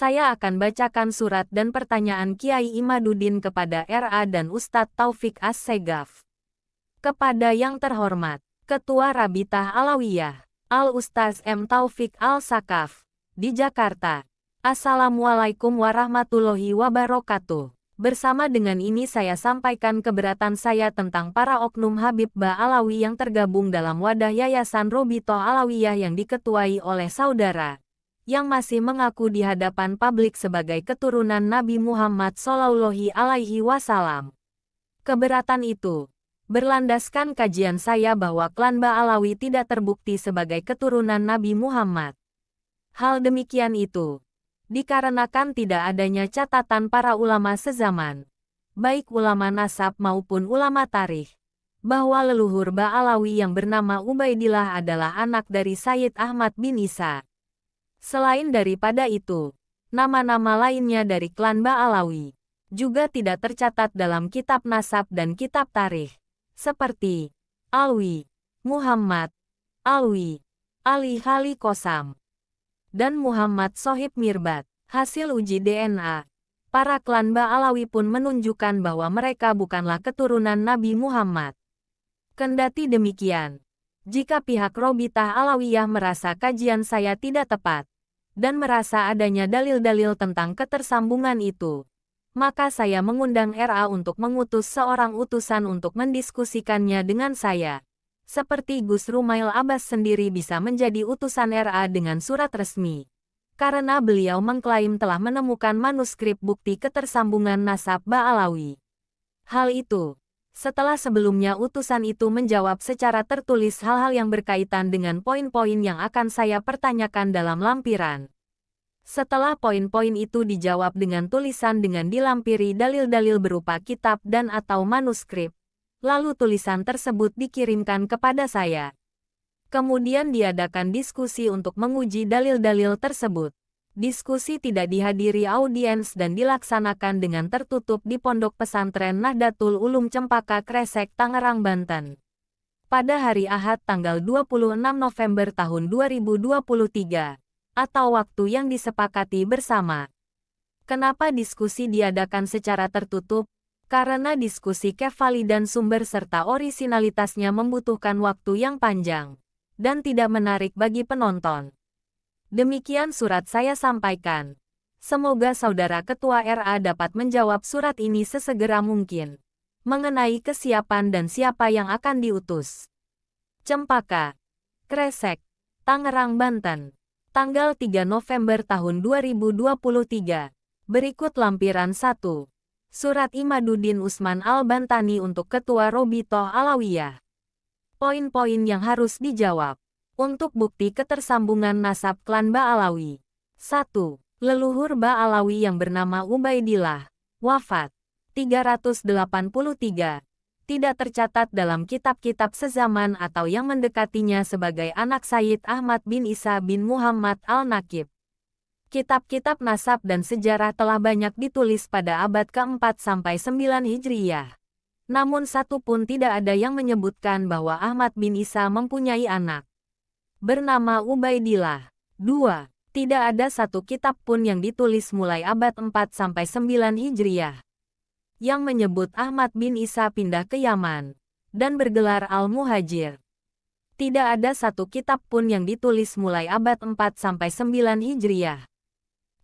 Saya akan bacakan surat dan pertanyaan Kiai Imaduddin kepada RA dan Ustadz Taufik As-Segaf. Kepada yang terhormat, Ketua Rabitah Alawiyah, Al-Ustaz M. Taufik Al-Sakaf, di Jakarta. Assalamualaikum warahmatullahi wabarakatuh. Bersama dengan ini saya sampaikan keberatan saya tentang para oknum Habib Ba Alawi yang tergabung dalam wadah Yayasan Robitoh Alawiyah yang diketuai oleh saudara yang masih mengaku di hadapan publik sebagai keturunan Nabi Muhammad Shallallahu Alaihi Wasallam. Keberatan itu berlandaskan kajian saya bahwa klan Ba Alawi tidak terbukti sebagai keturunan Nabi Muhammad. Hal demikian itu dikarenakan tidak adanya catatan para ulama sezaman, baik ulama nasab maupun ulama tarikh, bahwa leluhur Ba Alawi yang bernama Ubaidillah adalah anak dari Sayyid Ahmad bin Isa. Selain daripada itu, nama-nama lainnya dari klan Ba Alawi juga tidak tercatat dalam kitab nasab dan kitab tarikh, seperti Alwi, Muhammad, Alwi, Ali Hali Kosam, dan Muhammad Sohib Mirbat. Hasil uji DNA, para klan Ba Alawi pun menunjukkan bahwa mereka bukanlah keturunan Nabi Muhammad. Kendati demikian, jika pihak Robitah Alawiyah merasa kajian saya tidak tepat, dan merasa adanya dalil-dalil tentang ketersambungan itu, maka saya mengundang RA untuk mengutus seorang utusan untuk mendiskusikannya dengan saya. Seperti Gus Rumail Abbas sendiri bisa menjadi utusan RA dengan surat resmi, karena beliau mengklaim telah menemukan manuskrip bukti ketersambungan nasab Ba Alawi. Hal itu setelah sebelumnya utusan itu menjawab secara tertulis hal-hal yang berkaitan dengan poin-poin yang akan saya pertanyakan dalam lampiran. Setelah poin-poin itu dijawab dengan tulisan dengan dilampiri dalil-dalil berupa kitab dan atau manuskrip, lalu tulisan tersebut dikirimkan kepada saya. Kemudian diadakan diskusi untuk menguji dalil-dalil tersebut. Diskusi tidak dihadiri audiens dan dilaksanakan dengan tertutup di Pondok Pesantren Nahdlatul Ulum Cempaka Kresek, Tangerang, Banten. Pada hari Ahad tanggal 26 November tahun 2023, atau waktu yang disepakati bersama. Kenapa diskusi diadakan secara tertutup? Karena diskusi kefali dan sumber serta orisinalitasnya membutuhkan waktu yang panjang dan tidak menarik bagi penonton. Demikian surat saya sampaikan. Semoga saudara Ketua RA dapat menjawab surat ini sesegera mungkin mengenai kesiapan dan siapa yang akan diutus. Cempaka, Kresek, Tangerang, Banten. Tanggal 3 November tahun 2023. Berikut lampiran 1. Surat Imaduddin Usman Al-Bantani untuk Ketua Robitoh Alawiyah. Poin-poin yang harus dijawab. Untuk bukti ketersambungan nasab klan Ba Alawi. 1. Leluhur Ba Alawi yang bernama Ubaidillah, wafat 383, tidak tercatat dalam kitab-kitab sezaman atau yang mendekatinya sebagai anak Sayyid Ahmad bin Isa bin Muhammad Al-Nakib. Kitab-kitab nasab dan sejarah telah banyak ditulis pada abad ke-4-9 Hijriyah. Namun satu pun tidak ada yang menyebutkan bahwa Ahmad bin Isa mempunyai anak bernama Ubaidillah. 2. Tidak ada satu kitab pun yang ditulis mulai abad 4-9 Hijriyah yang menyebut Ahmad bin Isa pindah ke Yaman dan bergelar Al-Muhajir. Tidak ada satu kitab pun yang ditulis mulai abad 4-9 Hijriyah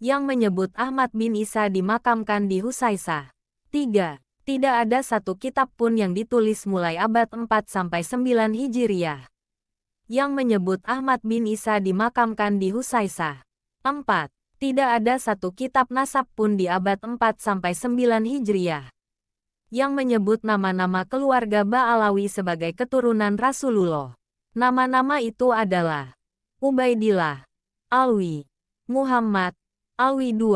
yang menyebut Ahmad bin Isa dimakamkan di Husaisah. 3. Tidak ada satu kitab pun yang ditulis mulai abad 4-9 Hijriyah yang menyebut Ahmad bin Isa dimakamkan di Husaisah. 4. Tidak ada satu kitab nasab pun di abad 4-9 Hijriyah yang menyebut nama-nama keluarga Ba Alawi sebagai keturunan Rasulullah. Nama-nama itu adalah Ubaidillah, Alwi, Muhammad, Alwi II,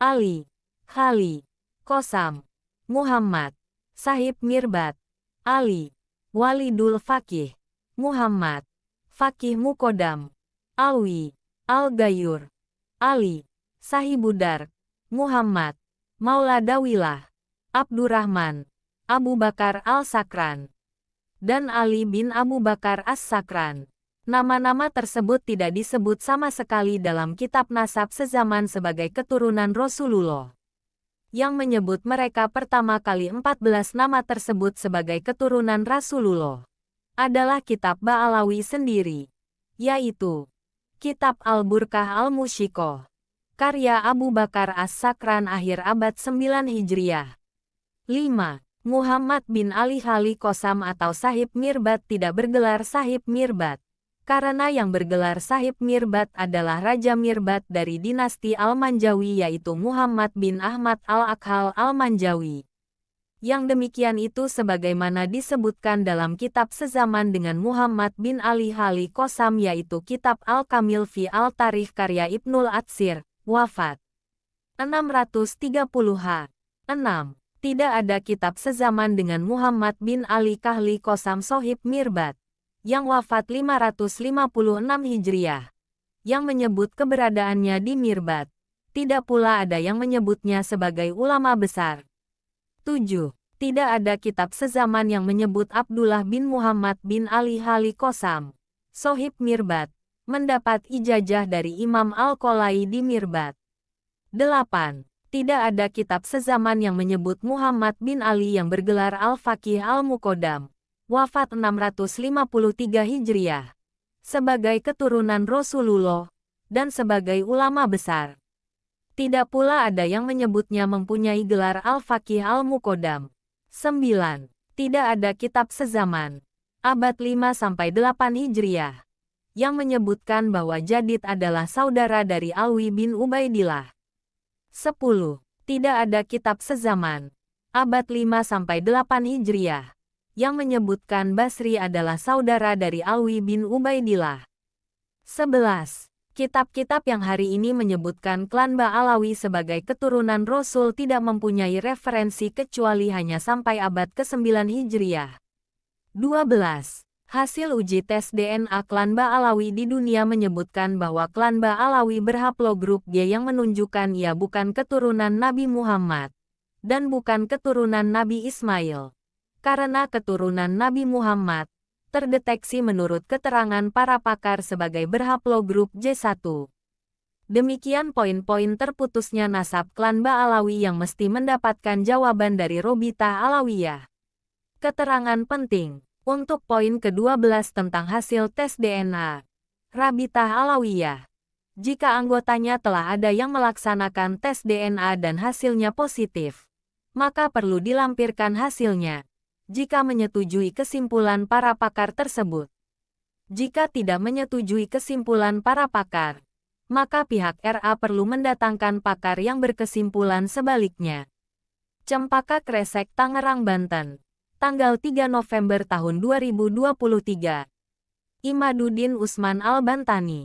Ali, Khali, Kosam, Muhammad, Sahib Mirbat, Ali, Walidul Faqih, Muhammad, Faqih Mukodam, Alwi, Al-Gayur, Ali, Sahibudar, Muhammad, Maula Dawilah, Abdurrahman, Abu Bakar Al-Sakran, dan Ali bin Abu Bakar As-Sakran. Nama-nama tersebut tidak disebut sama sekali dalam kitab nasab sezaman sebagai keturunan Rasulullah. Yang menyebut mereka pertama kali 14 nama tersebut sebagai keturunan Rasulullah adalah kitab Ba'alawi sendiri, yaitu Kitab Al-Burqah Al-Mushikoh, karya Abu Bakar As-Sakran akhir abad 9 Hijriah. 5. Muhammad bin Ali Hali Qasam atau Sahib Mirbat tidak bergelar Sahib Mirbat, karena yang bergelar Sahib Mirbat adalah Raja Mirbat dari dinasti Al-Manjawi yaitu Muhammad bin Ahmad Al-Akhal Al-Manjawi. Yang demikian itu sebagaimana disebutkan dalam kitab sezaman dengan Muhammad bin Ali Hali Qasam yaitu Kitab Al-Kamil fi Al-Tarikh karya Ibnul Atsir, wafat 630 H. 6. Tidak ada kitab sezaman dengan Muhammad bin Ali Kahli Qasam Sohib Mirbat, yang wafat 556 Hijriah, yang menyebut keberadaannya di Mirbat. Tidak pula ada yang menyebutnya sebagai ulama besar. 7. Tidak ada kitab sezaman yang menyebut Abdullah bin Muhammad bin Ali Hali Qasam, Sohib Mirbat, mendapat ijazah dari Imam Al-Qolai di Mirbat. 8. Tidak ada kitab sezaman yang menyebut Muhammad bin Ali yang bergelar Al-Faqih Al-Muqaddam, wafat 653 Hijriah, sebagai keturunan Rasulullah, dan sebagai ulama besar. Tidak pula ada yang menyebutnya mempunyai gelar Al-Faqih Al-Muqaddam. 9. Tidak ada kitab sezaman, abad 5-8 Hijriah, yang menyebutkan bahwa Jadid adalah saudara dari Alwi bin Ubaidillah. 10. Tidak ada kitab sezaman, abad 5-8 Hijriah, yang menyebutkan Basri adalah saudara dari Alwi bin Ubaidillah. 11. Kitab-kitab yang hari ini menyebutkan klan Ba'alawi sebagai keturunan Rasul tidak mempunyai referensi kecuali hanya sampai abad ke-9 Hijriah. 12. Hasil uji tes DNA klan Ba'alawi di dunia menyebutkan bahwa klan Ba'alawi berhaplogrup G yang menunjukkan ia bukan keturunan Nabi Muhammad, dan bukan keturunan Nabi Ismail. Karena keturunan Nabi Muhammad terdeteksi menurut keterangan para pakar sebagai berhaplogrup J1. Demikian poin-poin terputusnya nasab klan Ba'alawi yang mesti mendapatkan jawaban dari Robitah Alawiyah. Keterangan penting untuk poin ke-12 tentang hasil tes DNA Rabitah Alawiyah. Jika anggotanya telah ada yang melaksanakan tes DNA dan hasilnya positif, maka perlu dilampirkan hasilnya jika menyetujui kesimpulan para pakar tersebut. Jika tidak menyetujui kesimpulan para pakar, maka pihak RA perlu mendatangkan pakar yang berkesimpulan sebaliknya. Cempaka Kresek, Tangerang, Banten, tanggal 3 November tahun 2023. Imaduddin Usman Al-Bantani.